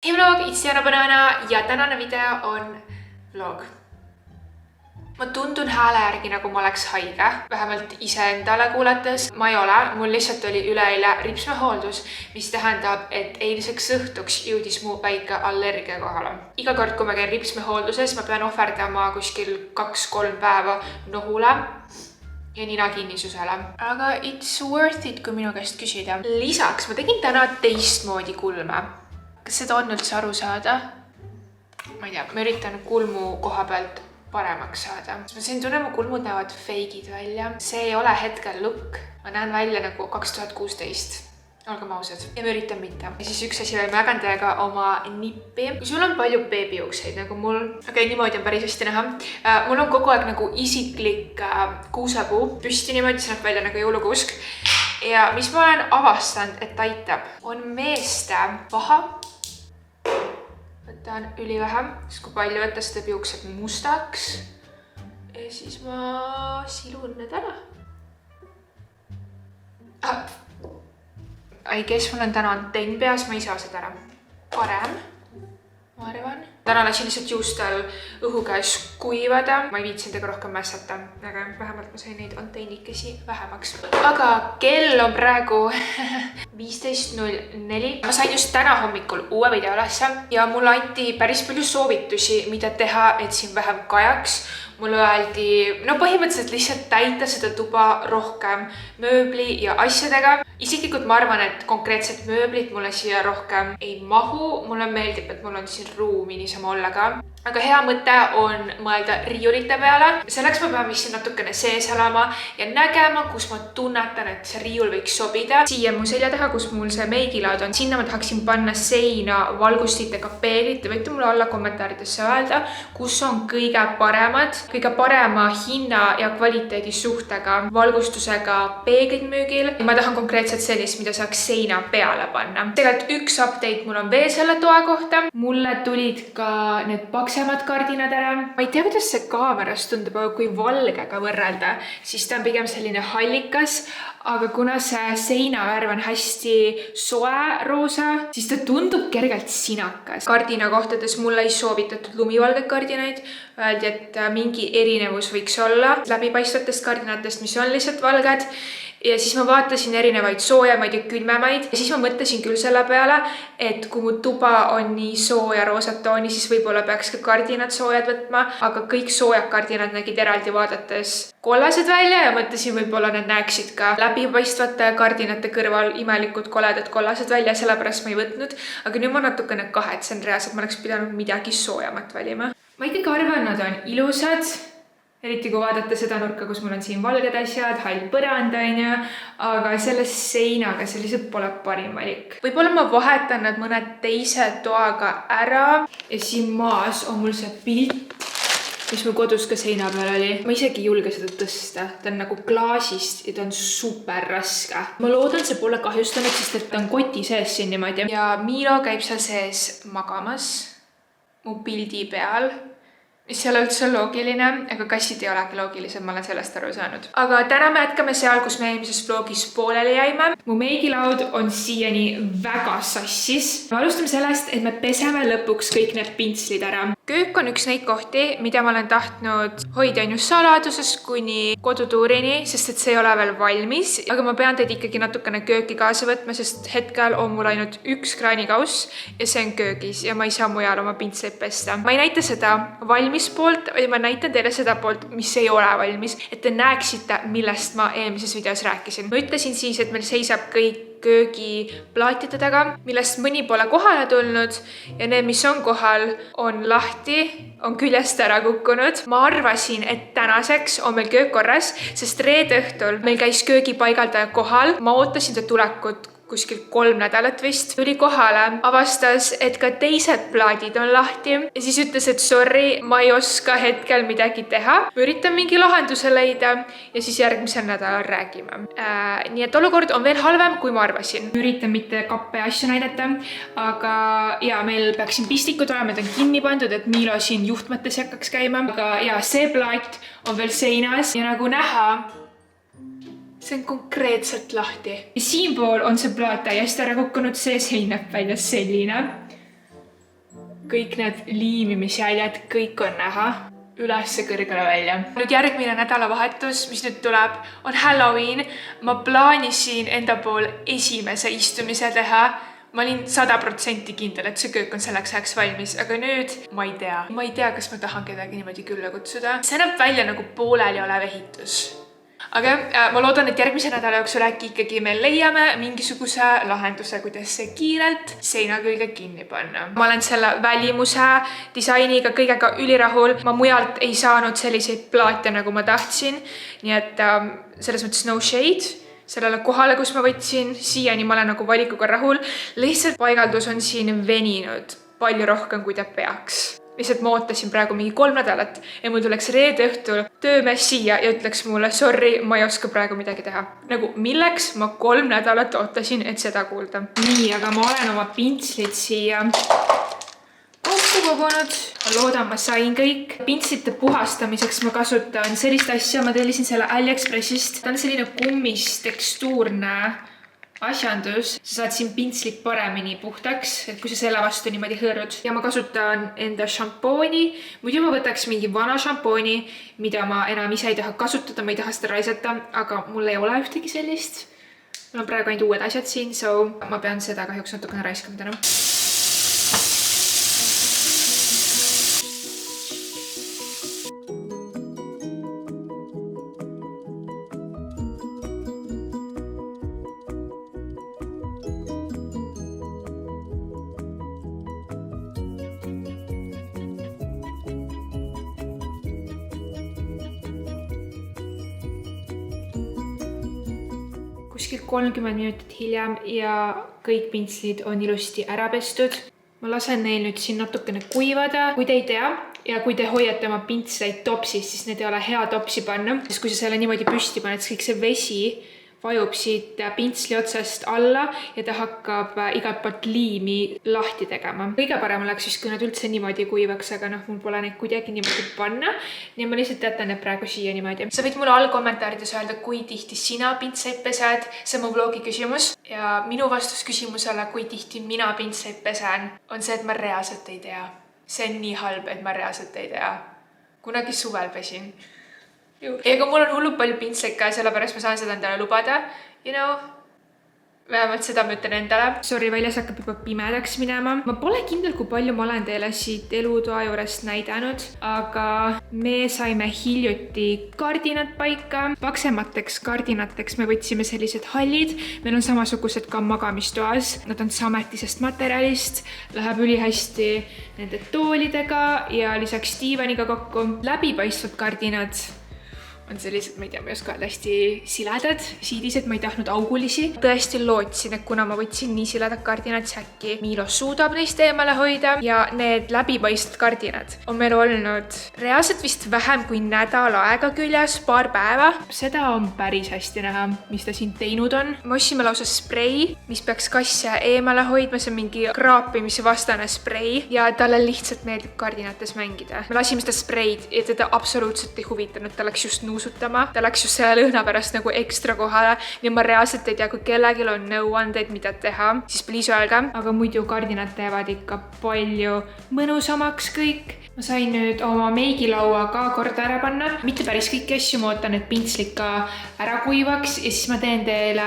Hei vlog, it's Diana Banana ja tänane video on vlog. Ma tundun hääle järgi nagu ma oleks haige, vähemalt iseendale kuulates. Ma ei ole, mul lihtsalt oli üleeile ripsmehooldus, mis tähendab, et eilseks õhtuks jõudis mu väike allergia kohale. Iga kord, kui ma käin ripsmehoolduses, ma pean ohverdama kuskil 2-3 päeva nohule ja ninakinnisusele. Aga it's worth it, kui minu käest küsida. Lisaks ma tegin täna teistmoodi kulme. Kas seda on üldse aru saada? Ma ei tea, ma üritan kulmu koha pealt paremaks saada. Ma siin tunnen, mu kulmud näevad feigid välja. See ei ole hetkel look. Ma näen välja nagu 2016. Olgem ausad. Ja ma üritan mitte. Ja siis üks asi veel, ma jagan teiega oma nippi. Kui sul on palju beebijuukseid nagu mul, niimoodi on päris hästi näha. Mul on kogu aeg nagu isiklik kuusepuu. Püsti niimoodi, see näeb välja nagu jõulukuusk. Ja mis ma olen avastanud, et aitab, on meeste paha. Võtan ülivähe, sest kui palju võtta, see teeb juuksed mustaks. Ja siis ma silun need ära. I guess mul on täna antenn peas, ma ei saa seda ära. Parem, ma arvan. Täna lasin lihtsalt juustel õhu käes kuivada. Ma ei viitsinud ega rohkem mässata, aga vähemalt ma sain neid antennikesi vähemaks. Aga kell on praegu 15.04. Ma sain just täna hommikul uue video ülesse ja mulle anti päris palju soovitusi, mida teha, et siin vähem kajaks. Mulle öeldi, põhimõtteliselt lihtsalt täita seda tuba rohkem mööbli ja asjadega. Isiklikult ma arvan, et konkreetselt mööblit mulle siia rohkem ei mahu. Mulle meeldib, et mul on siin ruumi niisama olla ka. Aga hea mõte on mõelda riiulite peale. Selleks ma pean vist natukene sees olema ja nägema, kus ma tunnetan, et see riiul võiks sobida. Siia mu selja taha, kus mul see meigilaud on, sinna ma tahaksin panna seina valgustitega peeglid. Te võite mulle alla kommentaaridesse öelda, kus on kõige parema hinna ja kvaliteedi suhtega valgustusega peeglid müügil. Ma tahan konkreetselt sellist, mida saaks seina peale panna. Tegelikult üks update mul on veel selle toa kohta. Mulle tulid ka need paksemad kardinad ära. Ma ei tea, kuidas see kaameras tundub, aga kui valgega võrrelda, siis ta on pigem selline hallikas, aga kuna see seinavärv on hästi soe roosa, siis ta tundub kergelt sinakas. Kardina kohtades mulle ei soovitatud lumivalgeid kardinaid. Öeldi, et mingi erinevus võiks olla läbipaistvatest kardinatest, mis on lihtsalt valged. Ja siis ma vaatasin erinevaid soojamaid ja külmemaid ja siis ma mõtlesin küll selle peale, et kui mu tuba on nii sooja roosat tooni, siis võib-olla peaks ka kardinad soojad võtma, aga kõik soojad kardinad nägid eraldi vaadates kollased välja ja mõtlesin, võib-olla need näeksid ka läbipaistvate kardinate kõrval imelikult koledad kollased välja, sellepärast ma ei võtnud, aga nüüd ma natukene kahetsen reaalselt, ma oleks pidanud midagi soojamat valima. Ma ikkagi arvan, nad on ilusad. Eriti kui vaadata seda nurka, kus mul on siin valged asjad, hall põrand, aga selle seinaga see lihtsalt pole parim valik. Võib-olla ma vahetan nad mõne teise toaga ära ja siin maas on mul see pilt, mis mul kodus ka seina peal oli. Ma isegi ei julge seda tõsta. Ta on nagu klaasist ja ta on super raske. Ma loodan, see pole kahjustanud, sest et ta on koti sees siin niimoodi. Ja Milo käib seal sees magamas mu pildi peal. Mis ei ole üldse loogiline, aga kassid ei olegi loogilised, ma olen sellest aru saanud. Aga täna me jätkame seal, kus me eelmises vlogis pooleli jäime. Mu meigilaud on siiani väga sassis. Me alustame sellest, et me peseme lõpuks kõik need pintslid ära. Köök on üks neid kohti, mida ma olen tahtnud hoida just saladuses kuni kodutuurini, sest et see ei ole veel valmis. Aga ma pean teid ikkagi natukene kööki kaasa võtma, sest hetkel on mul ainult üks kraanikauss ja see on köögis ja ma ei saa mujal oma pintsleid pesta. Ma ei näita seda valmis poolt, vaid ma näitan teile seda poolt, mis ei ole valmis, et te näeksite, millest ma eelmises videos rääkisin. Ma ütlesin siis, et meil seisab kõik köögiplaatide taga, millest mõni pole kohale tulnud ja need, mis on kohal, on lahti, on küljest ära kukkunud. Ma arvasin, et tänaseks on meil köök korras, sest reede õhtul meil käis köögipaigaldaja kohal. Ma ootasin ta tulekut kuskil 3 nädalat vist. Tuli kohale, avastas, et ka teised plaadid on lahti ja siis ütles, et sorry, ma ei oska hetkel midagi teha. Ma üritan mingi lahenduse leida ja siis järgmisel nädalal räägime. Nii et olukord on veel halvem, kui ma arvasin. Üritan mitte kappe asju näidata, aga ja meil peaks siin pistikud olema, et on kinni pandud, et Milo siin juhtmetes hakkaks käima. Aga ja see plaat on veel seinas ja nagu näha, see on konkreetselt lahti. Ja siinpool on see plaat täiesti ära kukkunud, see sein näeb välja selline. kõik need liimimisjäljed, kõik on näha ülesse kõrgele välja. Nüüd järgmine nädalavahetus, mis nüüd tuleb, on Halloween. Ma plaanisin enda pool esimese istumise teha. Ma olin 100% kindel, et see köök on selleks ajaks valmis, aga nüüd ma ei tea, kas ma tahan kedagi niimoodi külla kutsuda. See näeb välja nagu pooleli olev ehitus. Aga ma loodan, et järgmise nädala jooksul äkki ikkagi me leiame mingisuguse lahenduse, kuidas see kiirelt seina külge kinni panna. Ma olen selle välimuse disainiga kõigega ülirahul. Ma mujalt ei saanud selliseid plaate, nagu ma tahtsin. Nii et selles mõttes no shade sellele kohale, kus ma võtsin. Siiani ma olen nagu valikuga rahul. Lihtsalt paigaldus on siin veninud palju rohkem, kui ta peaks. Lihtsalt ma ootasin praegu mingi 3 nädalat ja mul tuleks reede õhtul töömees siia ja ütleks mulle, sorry, ma ei oska praegu midagi teha. Nagu milleks ma 3 nädalat ootasin, et seda kuulda. Nii, aga ma olen oma pintslid siia kokku kogunud. Ma loodan, ma sain kõik. Pintslite puhastamiseks ma kasutan sellist asja, ma tellisin selle AliExpressist. Ta on selline kummist tekstuurne asjandus, sa saad siin pintslit paremini puhtaks, et kui sa selle vastu niimoodi hõõrud. Ja ma kasutan enda šampooni. Muidu ma võtaks mingi vana šampooni, mida ma enam ise ei taha kasutada, ma ei taha seda raisata, aga mul ei ole ühtegi sellist. Mul on praegu ainult uued asjad siin, so ma pean seda kahjuks natukene raiskama täna. Kuskil 30 minutit hiljem ja kõik pintslid on ilusti ära pestud. Ma lasen neil nüüd siin natukene kuivada. Kui te ei tea ja kui te hoiate oma pintsleid topsis, siis need ei ole hea topsi panna. Sest kui sa selle niimoodi püsti paned, siis kõik see vesi vajub siit pintsli otsast alla ja ta hakkab igalt poolt liimi lahti tegema. Kõige parem oleks siis, kui nad üldse niimoodi kuivaks, aga mul pole neid kuidagi niimoodi panna. Nii ma lihtsalt jätan need praegu siia niimoodi. Sa võid mulle allkommentaarides öelda, kui tihti sina pintseid pesed. See on mu vlogi küsimus. Ja minu vastus küsimusele, kui tihti mina pintseid pesen, on see, et ma reaalselt ei tea. See on nii halb, et ma reaalselt ei tea. Kunagi suvel pesin. Ega mul on hullult palju pintsleid käes, sellepärast ma saan seda endale lubada. Vähemalt seda ma ütlen endale. Sorry, väljas hakkab juba pimedaks minema. Ma pole kindel, kui palju ma olen teile siit elutoa juurest näidanud, aga me saime hiljuti kardinad paika. Paksemateks kardinateks me võtsime sellised hallid. Meil on samasugused ka magamistoas. Nad on sametisest materjalist. Läheb ülihästi nende toolidega ja lisaks diivaniga kokku. Läbipaistvad kardinad on sellised, ma ei tea, ma ei oska öelda, hästi siledad, siidised, ma ei tahtnud augulisi. Tõesti lootsin, et kuna ma võtsin nii siledad kardinad, siis äkki Milo suudab neist eemale hoida. Ja need läbipaistvad kardinad on meil olnud reaalselt vist vähem kui nädal aega küljes, paar päeva. Seda on päris hästi näha, mis ta siin teinud on. Me ostsime lausa sprei, mis peaks kasse eemale hoidma. See on mingi kraapimise vastane sprei ja talle lihtsalt meeldib kardinates mängida. Me lasime seda spreid ja teda absoluutselt ei huvitanud, ta läks just nuusutama. Ta läks just selle lõhna pärast nagu ekstra kohale ja ma reaalselt ei tea, kui kellelgi on nõuandeid, mida teha, siis please öelge. Aga muidu kardinad teevad ikka palju mõnusamaks kõik. Ma sain nüüd oma meigilaua ka korda ära panna. Mitte päris kõiki asju, ma ootan, et pintslid ka ära kuivaks ja siis ma teen teile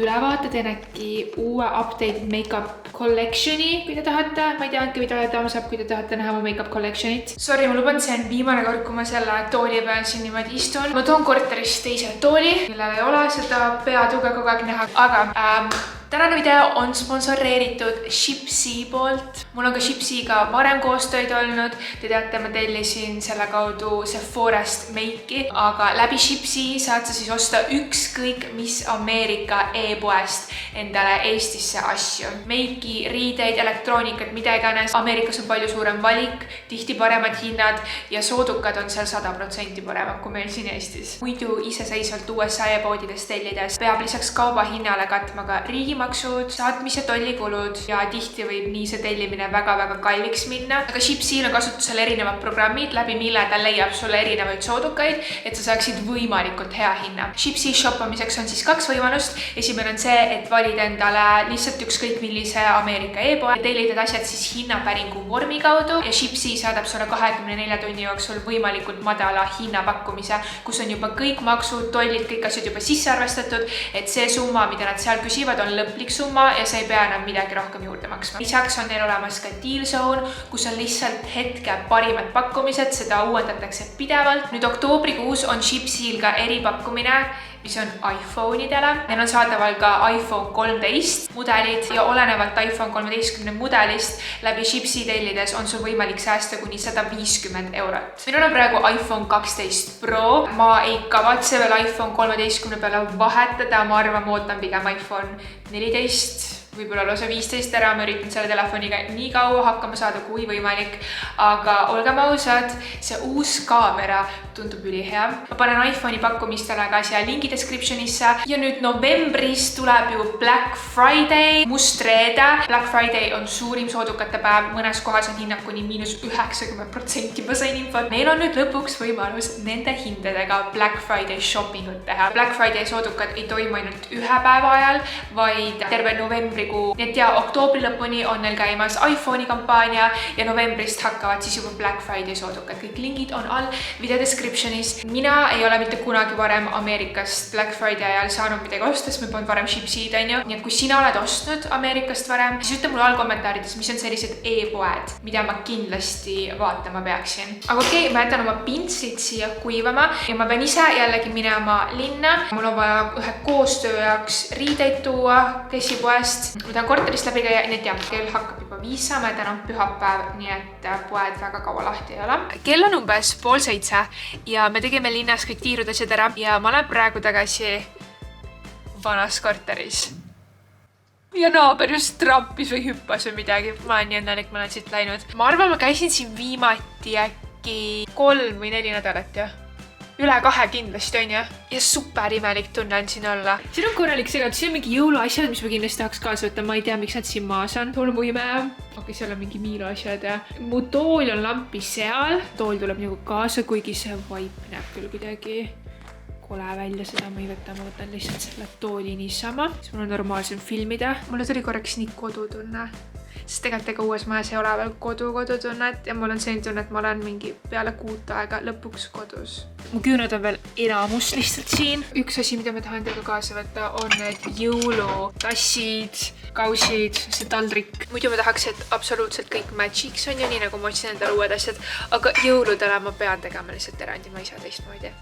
ülevaate, teen äkki uue updated makeup collectioni, kui te tahate. Ma ei tea, mida teama saab, kui te tahate näha mu makeup collectionit. Sorry, ma luban, see on viimane kord, kui ma selle tooli peal siin niimoodi istun. Ma toon korterist teise tooli, millel ei ole seda peatuge kogu aeg näha, aga tänane video on sponsoreeritud Shipsy poolt. Mul on ka Shipsyga varem koostööd olnud. Te teate, ma tellisin selle kaudu Sephorast meiki, aga läbi Shipsy saad sa siis osta ükskõik mis Ameerika e-poest endale Eestisse asju. Meiki, riideid, elektroonikat, mida iganes. Ameerikas on palju suurem valik, tihti paremad hinnad ja soodukad on seal 100% paremad kui meil siin Eestis. Muidu iseseisvalt USA e-poodides tellides peab lisaks kauba hinnale katma ka riigimakse riigimaksud, saatmise tollikulud ja tihti võib nii see tellimine väga-väga kalliks minna. Aga Shipsil on kasutusel erinevad programmid, läbi mille ta leiab sulle erinevaid soodukaid, et sa saaksid võimalikult hea hinna. Shipsi shoppamiseks on siis 2 võimalust. Esimene on see, et valida endale lihtsalt ükskõik millise Ameerika e-poe, tellida asjad siis hinnapäringu vormi kaudu ja Shipsi saadab sulle 24 tunni jooksul võimalikult madala hinnapakkumise, kus on juba kõik maksud, tollid, kõik asjad juba sisse arvestatud, et see summa, mida nad seal küsivad, on lõplik summa ja sa ei pea enam midagi rohkem juurde maksma. Lisaks on neil olemas ka Deal Zone, kus on lihtsalt hetke parimad pakkumised, seda uuendatakse pidevalt. Nüüd oktoobrikuus on Shipsil ka eripakkumine, mis on iPhone'idele. Neil on saadaval ka iPhone 13 mudelid ja olenevalt iPhone 13 mudelist läbi Shipsi tellides on sul võimalik säästa kuni 150 eurot. Minul on praegu iPhone 12 Pro. Ma ei kavatse veel iPhone 13 peale vahetada, ma arvan, ma ootan pigem iPhone 14, võib-olla lausa 15 ära, ma üritan selle telefoniga nii kaua hakkama saada kui võimalik, aga olgem ausad, see uus kaamera tundub ülihea. Ma panen iPhone'i pakkumistele ka siia lingi descriptionisse ja nüüd novembris tuleb ju Black Friday, mustreede. Black Friday on suurim soodukate päev, mõnes kohas on hinnad kuni –90%, ma sain infot. Meil on nüüd lõpuks võimalus nende hindadega Black Friday shoppingut teha. Black Friday soodukad ei toimu ainult ühe päeva ajal, vaid terve novembri. Nii et ja oktoobri lõpuni on neil käimas iPhone'i kampaania ja novembrist hakkavad siis juba Black Friday soodukad. Kõik lingid on all video descriptionis. Mina ei ole mitte kunagi varem Ameerikast Black Friday ajal saanud midagi osta, sest ma polnud varem Shipsi'd, on ju. Nii et kui sina oled ostnud Ameerikast varem, siis ütle mulle all kommentaarides, mis on sellised e-poed, mida ma kindlasti vaatama peaksin. Aga okei, ma jätan oma pintslid siia kuivama ja ma pean ise jällegi minema linna. Mul on vaja ühe koostöö jaoks riideid tuua Kessipoest. Ma tahan korterist läbi käia, nii et jah, kell hakkab juba 5 saama ja täna on pühapäev, nii et poed väga kaua lahti ei ole. Kell on umbes 6:30 ja me tegime linnas kõik tiirud asjad ära ja ma olen praegu tagasi vanas korteris. Ja naaber just trampis või hüppas või midagi. Ma olen nii õnnelik, ma olen siit läinud. Ma arvan, ma käisin siin viimati äkki 3 või 4 nädalat, jah. Üle 2 kindlasti on, jah. Ja super imelik tunne on siin olla. Siin on korralik segadus, siin on mingi jõuluasjad, mis ma kindlasti tahaks kaasa võtta. Ma ei tea, miks nad siin maas on. Tolmu ime. Okei, seal on mingi Miilo asjad ja mu tool on lampi seal. Tool tuleb nagu kaasa, kuigi see vaip näeb küll kuidagi kole välja, seda ma ei võta, ma võtan lihtsalt selle tooli niisama. Siis mul on normaalsem filmida. Mulle tuli korraks nii kodutunne. Sest tegelikult ega uues majas ei ole veel kodutunnet ja mul on selline tunne, et ma olen mingi peale 6 aega lõpuks kodus. Mu küüned on veel enamus lihtsalt siin. Üks asi, mida ma tahan teiega kaasa võtta, on need jõulutassid, kausid, see taldrik. Muidu ma tahaks, et absoluutselt kõik matchiks on ju, nii nagu ma otsin endale uued asjad, aga jõuludele ma pean tegema lihtsalt erandi, ma ei saa teistmoodi.